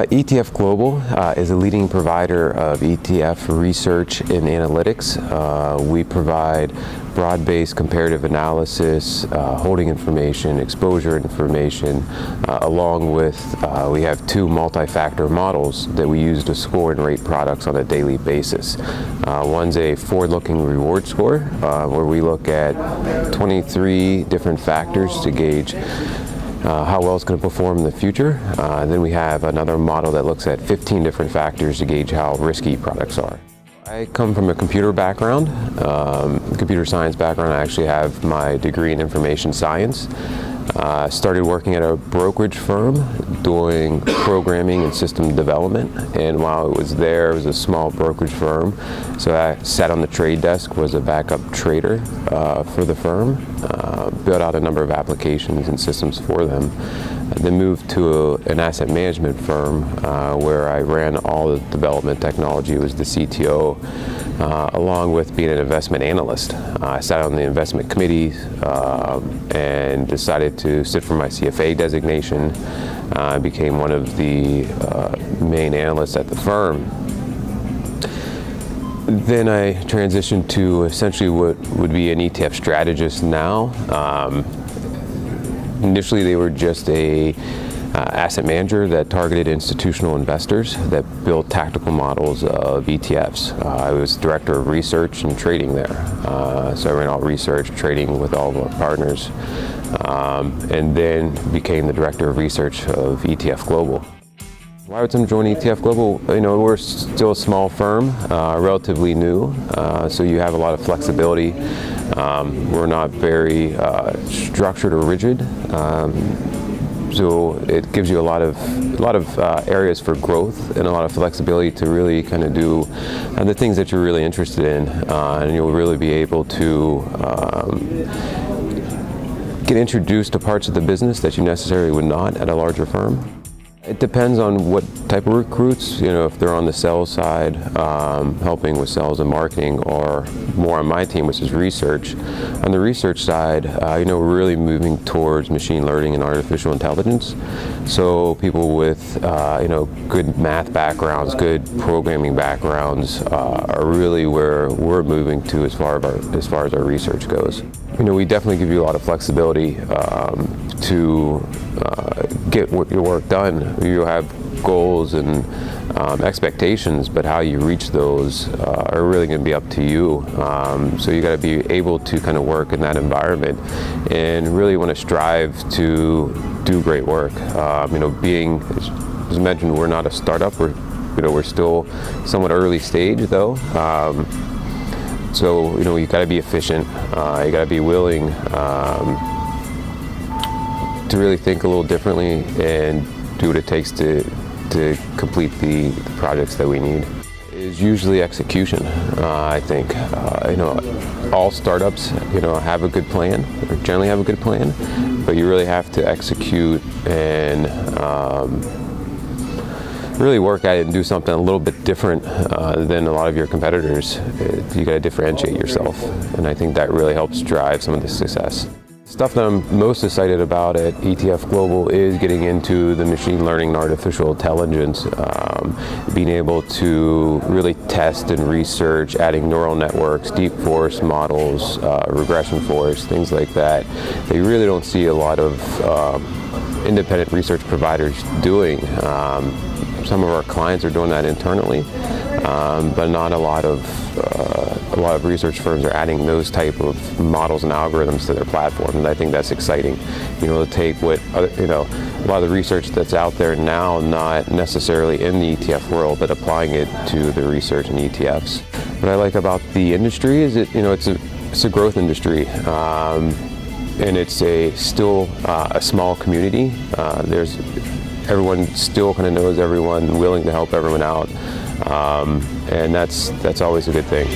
ETF Global is a leading provider of ETF research and analytics. We provide broad-based comparative analysis, holding information, exposure information, along with we have two multi-factor models that we use to score and rate products on a daily basis. One's a forward-looking reward score, where we look at 23 different factors to gauge how well it's going to perform in the future. Then we have another model that looks at 15 different factors to gauge how risky products are. I come from a computer background, computer science background. I actually have my degree in information science. Started working at a brokerage firm doing programming and system development, and while it was there, it was a small brokerage firm, so I sat on the trade desk, was a backup trader for the firm, built out a number of applications and systems for them. Then moved to an asset management firm where I ran all the development technology, was the CTO, along with being an investment analyst. I sat on the investment committee and decided to sit for my CFA designation. I became one of the main analysts at the firm. Then I transitioned to essentially what would be an ETF strategist now. Initially, they were just a asset manager that targeted institutional investors that built tactical models of ETFs. I was director of research and trading there. So I ran all research, trading with all of our partners, and then became the director of research of ETF Global. Why would someone join ETF Global? You know, we're still a small firm, relatively new, so you have a lot of flexibility. We're not very structured or rigid, so it gives you a lot of areas for growth and a lot of flexibility to really kind of do the things that you're really interested in, and you'll really be able to get introduced to parts of the business that you necessarily would not at a larger firm. It depends on what type of recruits, you know, if they're on the sales side, helping with sales and marketing, or more on my team, which is research. On the research side, you know, we're really moving towards machine learning and artificial intelligence. So people with, you know, good math backgrounds, good programming backgrounds are really where we're moving to as far as our research goes. You know, we definitely give you a lot of flexibility to get your work done. You have goals and expectations, but how you reach those are really going to be up to you. So you got to be able to kind of work in that environment and really want to strive to do great work. You know, being, as mentioned, we're not a startup. We're still somewhat early stage though. So, you know, you got to be efficient. You got to be willing to really think a little differently and do what it takes to complete the projects that we need. Is usually execution. I think you know, all startups, you know, have a good plan, or generally have a good plan, but you really have to execute and really work at it and do something a little bit different than a lot of your competitors. You got to differentiate yourself, and I think that really helps drive some of the success. Stuff that I'm most excited about at ETF Global is getting into the machine learning and artificial intelligence, being able to really test and research, adding neural networks, deep forest models, regression forests, things like that. They really don't see a lot of independent research providers doing. Some of our clients are doing that internally, but not a lot of research firms are adding those type of models and algorithms to their platform, and I think that's exciting. You know, to take what you know, a lot of the research that's out there now, not necessarily in the ETF world, but applying it to the research in ETFs. What I like about the industry is it's a growth industry. And it's still a small community. Everyone still kind of knows everyone, willing to help everyone out, and that's always a good thing.